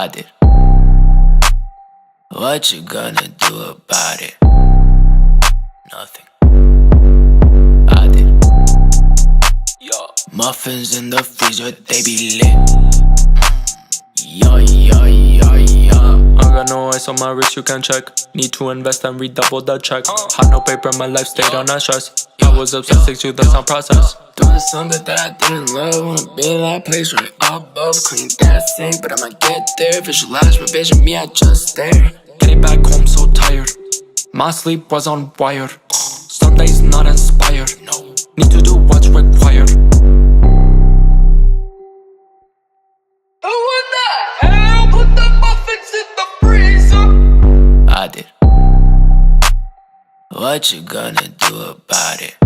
did. What you gonna do about it? Nothing. I did. Muffins in the freezer, they be lit. I got no ice on my wrist, you can check. Need to invest and redouble the check. Had no paper, my life stayed on that stress. I was obsessed, 6 that's on process. Doing something that I didn't love. Wanna be in that place right above. Clean that sink, but I'ma get there. Visualize my vision, me, I just stare. Getting back home so tired. My sleep was on wire. Sundays not inspired. Need to do what's required. I did. What you gonna do about it?